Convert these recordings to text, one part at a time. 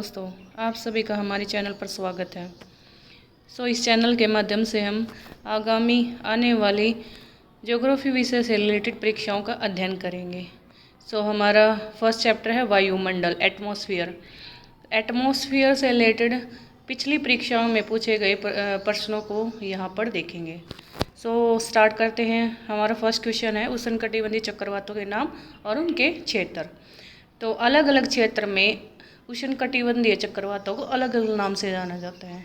दोस्तों, आप सभी का हमारे चैनल पर स्वागत है। इस चैनल के माध्यम से हम आगामी आने वाली ज्योग्राफी विषय से रिलेटेड परीक्षाओं का अध्ययन करेंगे। हमारा फर्स्ट चैप्टर है वायुमंडल, एटमॉस्फेयर। एटमॉस्फेयर से रिलेटेड पिछली परीक्षाओं में पूछे गए प्रश्नों को यहाँ पर देखेंगे। स्टार्ट करते हैं। हमारा फर्स्ट क्वेश्चन है उष्णकटिबंधीय चक्रवातों के नाम और उनके क्षेत्र। तो अलग अलग क्षेत्र में उष्णकटिबंधीय चक्रवातों को अलग अलग नाम से जाना जाता है।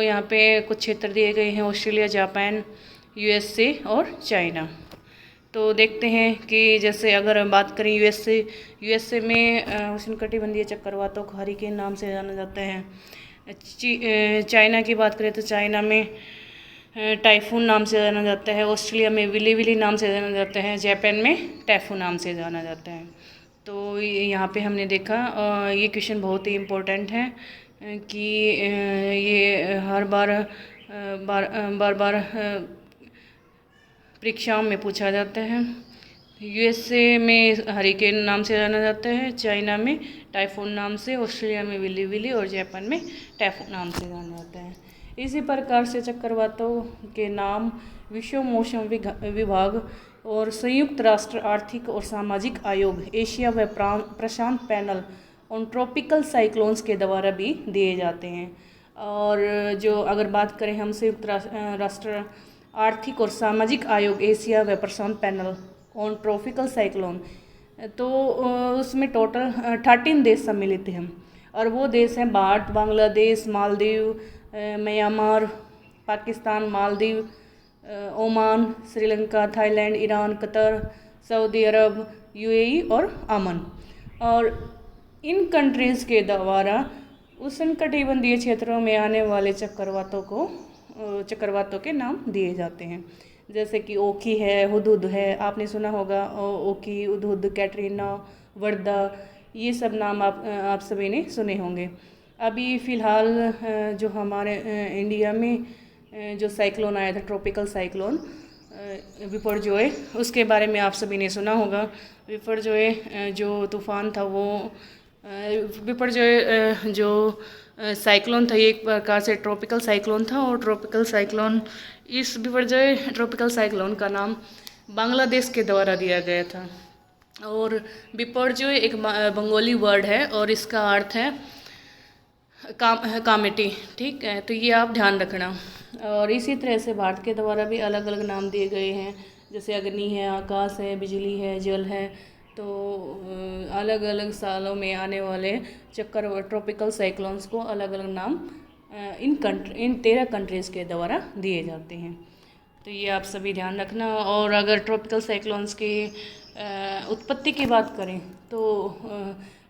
यहाँ पे कुछ क्षेत्र दिए गए हैं, ऑस्ट्रेलिया, जापान, यूएसए और चाइना। तो देखते हैं कि जैसे अगर बात करें यूएसए में उष्णकटिबंधीय चक्रवातों को हरिकेन नाम से जाना जाता है। चाइना की बात करें तो चाइना में टाइफून नाम से जाना जाता है। ऑस्ट्रेलिया में विली नाम से जाना जाता है। जापान में टैफू नाम से जाना जाता है। तो यहाँ पे हमने देखा ये क्वेश्चन बहुत ही इम्पोर्टेंट है कि ये हर बार परीक्षाओं में पूछा जाता है। यूएसए में हरिकेन नाम से जाना जाता है, चाइना में टाइफून नाम से, ऑस्ट्रेलिया में विली और जापान में टैफू नाम से जाना जाता है। इसी प्रकार से चक्रवातों के नाम विश्व मौसम विभाग और संयुक्त राष्ट्र आर्थिक और सामाजिक आयोग, एशिया व प्रशांत पैनल ऑन ट्रॉपिकल साइक्लोन्स के द्वारा भी दिए जाते हैं। और जो अगर बात करें हम संयुक्त राष्ट्र आर्थिक और सामाजिक आयोग, एशिया व प्रशांत पैनल ऑन ट्रॉपिकल साइक्लोन, तो उसमें टोटल 13 देश सम्मिलित हैं। और वो देश हैं Bharat, Bangladesh, Maldives, Myanmar, Pakistan, Maldives, Oman, Sri Lanka, Thailand, Iran, Qatar, Saudi Arab, UAE और अमन। और इन कंट्रीज़ के द्वारा उष्णकटिबंधीय क्षेत्रों में आने वाले चक्रवातों के नाम दिए जाते हैं। जैसे कि ओखी है, हुदहुद है, आपने सुना होगा ओखी, हुदहुद, कैटरीना, वर्दा, ये सब नाम आप सभी ने सुने होंगे। अभी फ़िलहाल जो हमारे इंडिया में जो साइक्लोन आया था, ट्रॉपिकल साइक्लोन बिपरजॉय, उसके बारे में आप सभी ने सुना होगा। बिपरजॉय जो तूफ़ान था वो बिपरजॉय जो साइक्लोन था, ये एक प्रकार से ट्रॉपिकल साइक्लोन था। और इस बिपरजॉय ट्रॉपिकल साइक्लोन का नाम बांग्लादेश के द्वारा दिया गया था। और बिपरजॉय एक बंगाली वर्ड है और इसका अर्थ है कामेटी, ठीक है। तो ये आप ध्यान रखना। और इसी तरह से भारत के द्वारा भी अलग अलग नाम दिए गए हैं, जैसे अग्नि है, आकाश है, बिजली है, जल है। तो अलग अलग सालों में आने वाले ट्रॉपिकल साइक्लोन्स को अलग अलग नाम इन 13 कंट्रीज़ के द्वारा दिए जाते हैं। तो ये आप सभी ध्यान रखना। और अगर ट्रॉपिकल साइक्लोन्स की उत्पत्ति की बात करें तो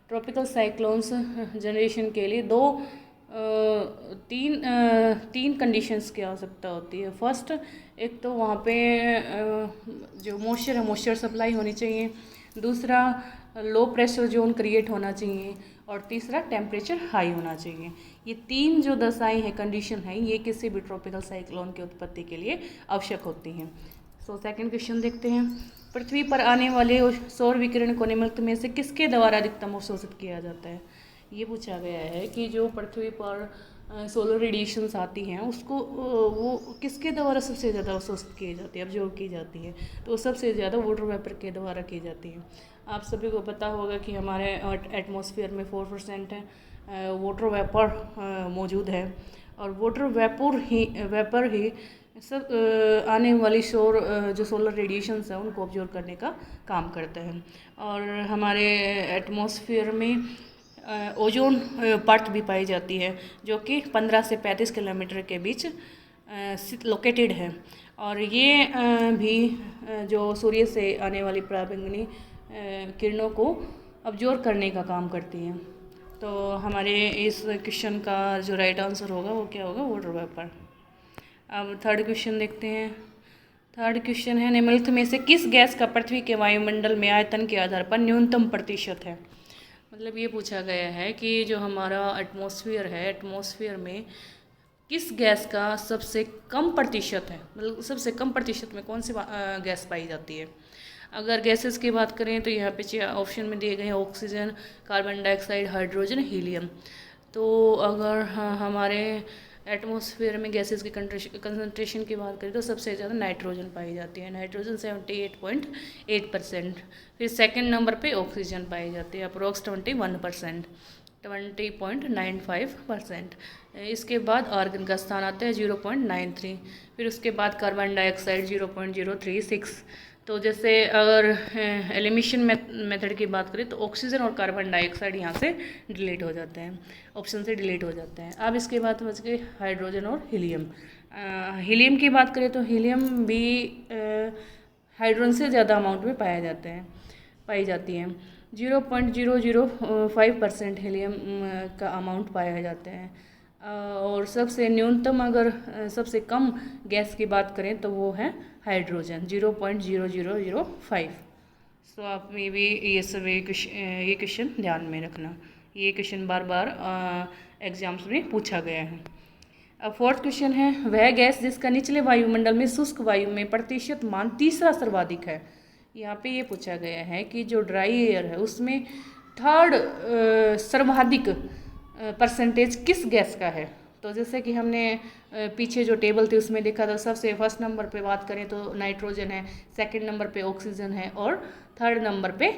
ट्रॉपिकल साइक्लोन्स जनरेशन के लिए तीन कंडीशंस की आवश्यकता होती है। फर्स्ट, एक तो वहाँ पे जो मॉइस्चर सप्लाई होनी चाहिए। दूसरा, लो प्रेशर जोन क्रिएट होना चाहिए। और तीसरा, टेम्परेचर हाई होना चाहिए। ये तीन जो दशाएं हैं, कंडीशन है, ये किसी भी ट्रॉपिकल साइक्लोन की उत्पत्ति के लिए आवश्यक होती हैं। सेकंड क्वेश्चन देखते हैं। पृथ्वी पर आने वाले सौर विकिरण को निम्नलिखित में से किसके द्वारा अधिकतम अवशोषित किया जाता है? ये पूछा गया है कि जो पृथ्वी पर सोलर रेडिएशंस आती हैं उसको वो किसके द्वारा सबसे ज़्यादा अवशोषित की जाती है, ऑब्जर्व की जाती है? तो सबसे ज़्यादा वाटर वेपर के द्वारा की जाती है। आप सभी को पता होगा कि हमारे एटमॉस्फेयर में 4% है वाटर वेपर मौजूद है। और वाटर वेपर ही सब आने वाली जो सोलर रेडिएशंस है उनको ऑब्जर्व करने का काम करता है। और हमारे एटमॉस्फेयर में ओजोन परत भी पाई जाती है, जो कि 15 से 35 किलोमीटर के बीच लोकेटेड है। और ये भी जो सूर्य से आने वाली पराबैंगनी किरणों को ऑब्जर्व करने का काम करती हैं। तो हमारे इस क्वेश्चन का जो राइट आंसर होगा वो क्या होगा? Water vapour. अब थर्ड क्वेश्चन देखते हैं। थर्ड क्वेश्चन है, निम्नलिखित में से किस गैस का पृथ्वी के वायुमंडल में आयतन के आधार पर न्यूनतम प्रतिशत है? मतलब ये पूछा गया है कि जो हमारा एटमॉस्फेयर है, एटमॉस्फेयर में किस गैस का सबसे कम प्रतिशत है, मतलब सबसे कम प्रतिशत में कौन सी गैस पाई जाती है? अगर गैसेस की बात करें तो यहाँ पे ऑप्शन में दिए गए हैं oxygen, carbon dioxide, hydrogen, helium. तो अगर हमारे एटमॉस्फेयर में गैसेस की कंसंट्रेशन की बात करें तो सबसे ज़्यादा नाइट्रोजन पाई जाती है, नाइट्रोजन 78.8%। फिर सेकंड नंबर पे ऑक्सीजन पाई जाती है अप्रोक्स 21%, 20.95%। इसके बाद आर्गन का स्थान आता है 0.93। फिर उसके बाद कार्बन डाइऑक्साइड 0.036। तो जैसे अगर एलिमिशन मेथड की बात करें तो ऑक्सीजन और कार्बन डाइऑक्साइड यहाँ से डिलीट हो जाते हैं, ऑप्शन से डिलीट हो जाते हैं। अब इसके बाद बच गए हाइड्रोजन और हीलियम। हीलियम की बात करें तो हीलियम भी हाइड्रोजन से ज़्यादा अमाउंट में पाई जाती हैं। 0.005% हीलियम का अमाउंट पाया जाता है। और सबसे न्यूनतम अगर सबसे कम गैस की बात करें तो वो है हाइड्रोजन 0.0005। सो आप में भी ये क्वेश्चन ध्यान में रखना, ये क्वेश्चन बार बार एग्जाम्स में पूछा गया है। अब फोर्थ क्वेश्चन है, वह गैस जिसका निचले वायुमंडल में शुष्क वायु में प्रतिशत मान तीसरा सर्वाधिक है। यहाँ पे ये पूछा गया है कि जो ड्राई एयर है उसमें थर्ड सर्वाधिक परसेंटेज किस गैस का है। तो जैसे कि हमने पीछे जो टेबल थी उसमें देखा था, सबसे फर्स्ट नंबर पे बात करें तो नाइट्रोजन है, सेकंड नंबर पे ऑक्सीजन है और थर्ड नंबर पे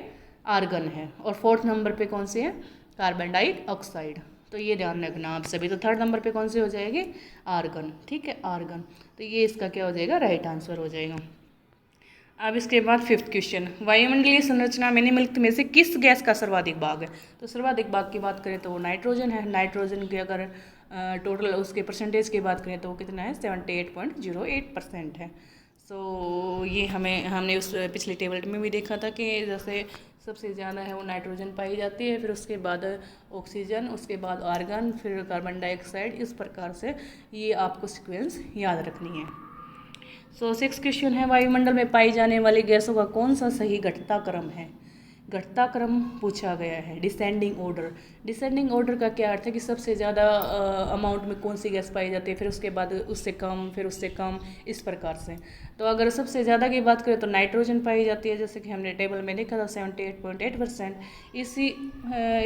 आर्गन है, और फोर्थ नंबर पे कौन से है, कार्बन डाइऑक्साइड। तो ये ध्यान रखना आप सभी। तो थर्ड नंबर पे कौन से हो जाएगी, आर्गन। ठीक है, आर्गन। तो ये इसका क्या हो जाएगा, राइट आंसर हो जाएगा। अब इसके बाद फिफ्थ क्वेश्चन, वायुमंडलीय संरचना में निम्नलिखित में से किस गैस का सर्वाधिक भाग है। तो सर्वाधिक भाग की बात करें तो वो नाइट्रोजन है। नाइट्रोजन की अगर टोटल उसके परसेंटेज की बात करें तो वो कितना है, 78.08% है। सो ये हमने उस पिछले टेबल में भी देखा था कि जैसे सबसे ज़्यादा है वो नाइट्रोजन पाई जाती है, फिर उसके बाद ऑक्सीजन, उसके बाद आर्गन, फिर कार्बन डाइऑक्साइड। इस प्रकार से ये आपको सीक्वेंस याद रखनी है। सो सिक्स क्वेश्चन है, वायुमंडल में पाई जाने वाली गैसों का कौन सा सही घटता क्रम है। घटता क्रम पूछा गया है, डिसेंडिंग ऑर्डर। डिसेंडिंग ऑर्डर का क्या अर्थ है कि सबसे ज़्यादा अमाउंट में कौन सी गैस पाई जाती है, फिर उसके बाद उससे कम, फिर उससे कम, इस प्रकार से। तो अगर सबसे ज़्यादा की बात करें तो नाइट्रोजन पाई जाती है, जैसे कि हमने टेबल में देखा था 78.8%।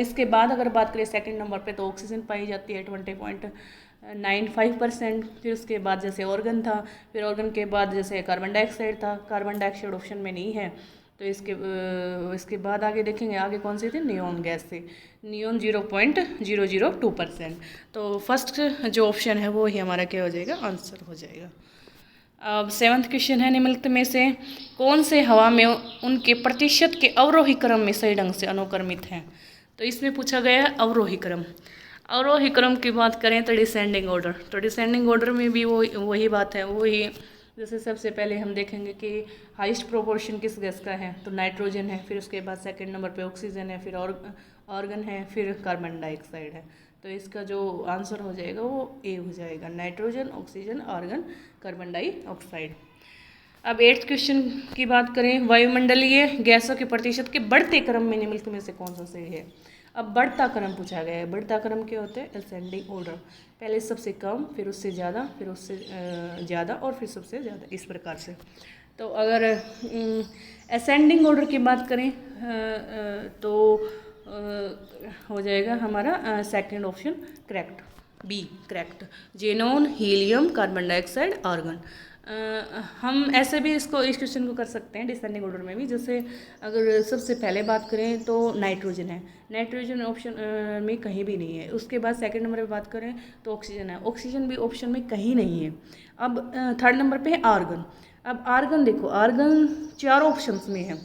इसके बाद अगर बात करें सेकंड नंबर पे तो ऑक्सीजन पाई जाती है 20.95%। फिर उसके बाद जैसे ऑर्गन था, फिर ऑर्गन के बाद जैसे कार्बन डाइऑक्साइड था। कार्बन डाइऑक्साइड ऑप्शन में नहीं है। तो इसके बाद आगे देखेंगे, आगे कौन सी थी, नियोन गैस थी। नियोन 0.002%। तो फर्स्ट जो ऑप्शन है वो ही हमारा क्या हो जाएगा, आंसर हो जाएगा। अब सेवंथ क्वेश्चन है, निम्नलिखित में से कौन से हवा में उनके प्रतिशत के अवरोही क्रम में सही ढंग से अनुक्रमित हैं। तो इसमें पूछा गया है अवरोही क्रम। अवरोही क्रम की बात करें तो डिसेंडिंग ऑर्डर। तो डिसेंडिंग ऑर्डर में भी वही बात है, वही जैसे सबसे पहले हम देखेंगे कि हाईएस्ट प्रोपोर्शन किस गैस का है, तो नाइट्रोजन है। फिर उसके बाद सेकंड नंबर पे ऑक्सीजन है, फिर ऑर्गन है, फिर कार्बन डाइऑक्साइड है। तो इसका जो आंसर हो जाएगा वो ए हो जाएगा, nitrogen, oxygen, argon, carbon dioxide. अब एट्थ क्वेश्चन की बात करें, वायुमंडलीय गैसों के प्रतिशत के बढ़ते क्रम में निम्नलिखित में से कौन सा सही है। अब बढ़ता क्रम पूछा गया है। बढ़ता क्रम क्या होता है, असेंडिंग ऑर्डर। पहले सबसे कम, फिर उससे ज़्यादा, फिर उससे ज़्यादा और फिर सबसे ज़्यादा, इस प्रकार से। तो अगर असेंडिंग ऑर्डर की बात करें तो हो जाएगा हमारा second option correct, B correct, xenon, helium, carbon dioxide, argon. हम ऐसे भी इस क्वेश्चन को कर सकते हैं डिसेंडिंग ऑर्डर में भी। जैसे अगर सबसे पहले बात करें तो नाइट्रोजन है, नाइट्रोजन ऑप्शन में कहीं भी नहीं है। उसके बाद सेकंड नंबर पे बात करें तो ऑक्सीजन है, ऑक्सीजन भी ऑप्शन में कहीं नहीं है। अब थर्ड नंबर पे है आर्गन। अब आर्गन देखो, आर्गन चारों ऑप्शंस में है,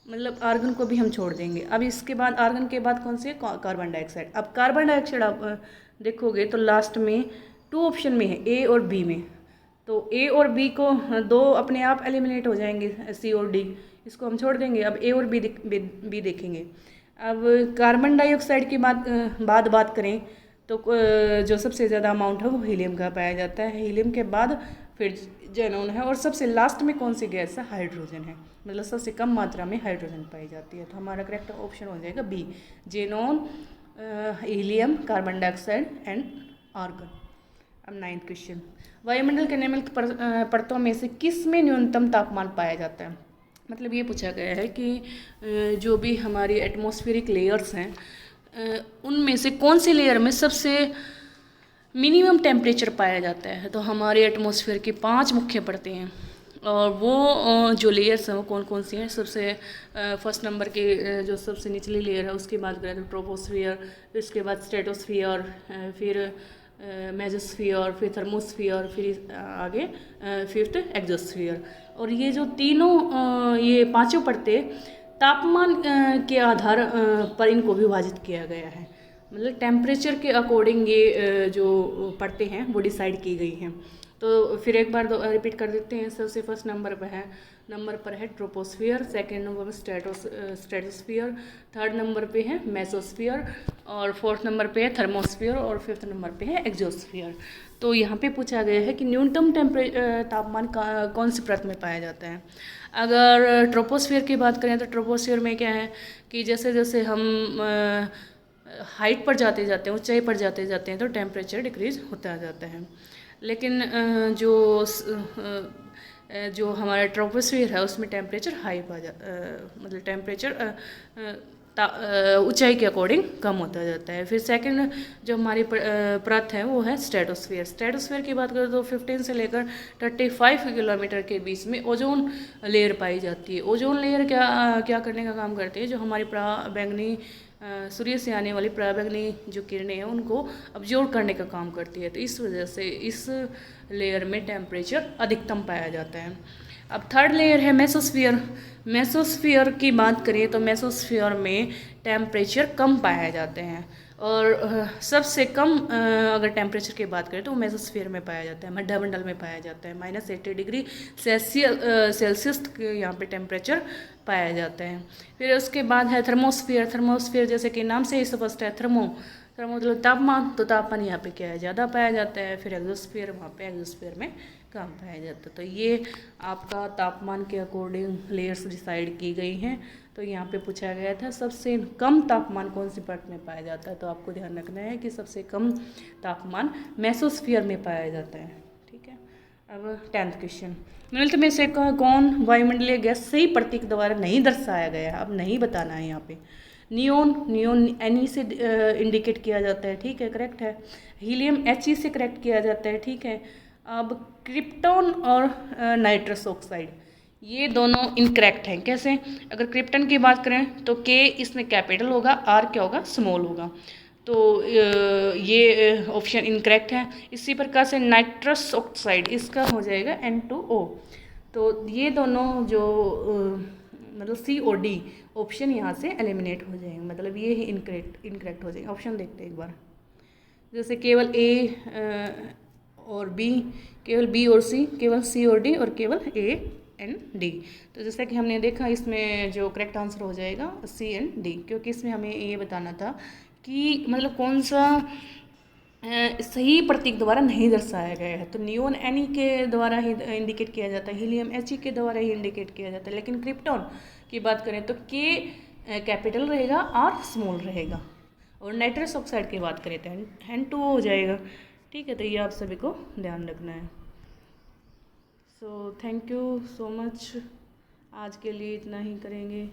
मतलब आर्गन को भी हम छोड़ देंगे। अब इसके बाद आर्गन के बाद कौन सी है, कार्बन डाइऑक्साइड। अब कार्बन डाइऑक्साइड आप देखोगे तो लास्ट में 2 ऑप्शन में है, ए और बी में। तो ए और बी को 2 अपने आप एलिमिनेट हो जाएंगे, सी और डी, इसको हम छोड़ देंगे। अब ए और बी देखेंगे। अब कार्बन डाइऑक्साइड की बात करें तो जो सबसे ज़्यादा अमाउंट है वो हीलियम का पाया जाता है। हीलियम के बाद फिर जेनॉन है, और सबसे लास्ट में कौन सी गैस है, हाइड्रोजन है। मतलब सबसे कम मात्रा में हाइड्रोजन पाई जाती है। तो हमारा करेक्ट ऑप्शन हो जाएगा B, xenon, helium, carbon dioxide and argon. अब 9th क्वेश्चन, वायुमंडल के निम्नलिखित परतों में से किस में न्यूनतम तापमान पाया जाता है। मतलब ये पूछा गया है कि जो भी हमारी एटमॉस्फेरिक लेयर्स हैं उनमें से कौन सी लेयर में सबसे मिनिमम टेम्परेचर पाया जाता है। तो हमारे एटमॉस्फेयर की 5 मुख्य परतें हैं और वो जो लेयर्स हैं वो कौन कौन सी हैं। सबसे फर्स्ट नंबर के जो सबसे निचली लेयर है उसकी बात करें तो ट्रोपोस्फियर, फिर उसके बाद स्ट्रेटोस्फियर, फिर मेसोस्फियर, फिर थर्मोस्फियर, फिर आगे फिफ्थ एक्सोस्फियर। और ये जो तीनों ये पांचों परतें तापमान के आधार पर इनको विभाजित किया गया है। मतलब टेम्परेचर के अकॉर्डिंग ये जो परतें हैं वो डिसाइड की गई हैं। तो फिर एक बार रिपीट कर देते हैं। सबसे फर्स्ट नंबर पर है ट्रोपोस्फियर, सेकंड नंबर पर स्ट्रेटोस्फियर, थर्ड नंबर पे है मेसोस्फियर और फोर्थ नंबर पे है थर्मोस्फियर और फिफ्थ नंबर पे है एक्सोस्फियर। तो यहाँ पे पूछा गया है कि न्यूनतम तापमान कौन सी परत में पाया जाता है। अगर ट्रोपोस्फियर की बात करें तो ट्रोपोस्फियर में क्या है कि जैसे जैसे हम हाइट पर जाते जाते हैं, ऊंचाई पर जाते जाते हैं तो टेम्परेचर डिक्रीज होता जाता है। लेकिन जो हमारा ट्रोपोस्फियर है उसमें टेम्परेचर हाई मतलब टेम्परेचर ऊंचाई के अकॉर्डिंग कम होता जाता है। फिर सेकंड जो हमारी परत है वो है स्ट्रेटोस्फियर। स्ट्रेटोस्फियर की बात करें तो 15 से लेकर 35 किलोमीटर के बीच में ओजोन लेयर पाई जाती है। ओजोन लेयर क्या करने का काम करती है, जो हमारी पराबैंगनी सूर्य से आने वाली पराबैंगनी जो किरणें हैं उनको अब्जॉर्ब करने का काम करती है। तो इस वजह से इस लेयर में टेम्परेचर अधिकतम पाया जाता है। अब थर्ड लेयर है मेसोस्फियर। मेसोस्फियर की बात करें तो मेसोस्फियर में टेम्परेचर कम पाए जाते हैं और सबसे कम अगर टेम्परेचर की बात करें तो मेसोस्फियर में पाया जाता है, मध्यमंडल में पाया जाता है। -80 डिग्री सेल्सियस यहाँ पे टेम्परेचर पाया जाता है। फिर उसके बाद है थर्मोस्फियर। थर्मोस्फियर जैसे कि नाम से ही स्पष्ट है, थर्मो मतलब तापमान, तो तापमान यहाँ पे क्या है ज़्यादा पाया जाता है। फिर एक्सोस्फियर, वहाँ पे एक्सोस्फियर में कम पाया जाता है। तो ये आपका तापमान के अकॉर्डिंग लेयर्स डिसाइड की गई हैं। तो यहाँ पे पूछा गया था सबसे कम तापमान कौन सी परत में पाया जाता है। तो आपको ध्यान रखना है कि सबसे कम तापमान मेसोस्फियर में पाया जाता है। ठीक है। अब 10th क्वेश्चन, निम्नलिखित में से कौन वायुमंडलीय गैस सही प्रतीक द्वारा नहीं दर्शाया गया है। अब नहीं बताना है यहाँ पे। नियोन Ni से इंडिकेट किया जाता है, ठीक है, करेक्ट है। हीलियम He से करेक्ट किया जाता है, ठीक है। अब क्रिप्टॉन और नाइट्रस ऑक्साइड ये दोनों इनकरेक्ट हैं। कैसे? अगर क्रिप्टन की बात करें तो K इसमें कैपिटल होगा, R क्या होगा, स्मॉल होगा। तो ये ऑप्शन इनकरेक्ट है। इसी प्रकार से नाइट्रस ऑक्साइड इसका हो जाएगा N2O। तो ये दोनों जो मतलब C और D ऑप्शन यहाँ से एलिमिनेट हो जाएंगे, मतलब ये ही इनकरेक्ट हो जाएंगे। ऑप्शन देखते हैं एक बार। जैसे केवल A और B, केवल B और C, केवल C और D और केवल A एंड D। तो जैसा कि हमने देखा इसमें जो करेक्ट आंसर हो जाएगा C एंड D, क्योंकि इसमें हमें ये बताना था कि मतलब कौन सा सही प्रतीक द्वारा नहीं दर्शाया गया है। तो नियोन Ni के द्वारा ही इंडिकेट किया जाता है, हीलियम He के द्वारा ही इंडिकेट किया जाता है। लेकिन क्रिप्टॉन की बात करें तो K कैपिटल रहेगा, R स्मॉल रहेगा। और नाइट्रस ऑक्साइड की बात करें तो N2O हो जाएगा। ठीक है, तो ये आप सभी को ध्यान रखना है। So thank you so much. आज के लिए इतना ही करेंगे।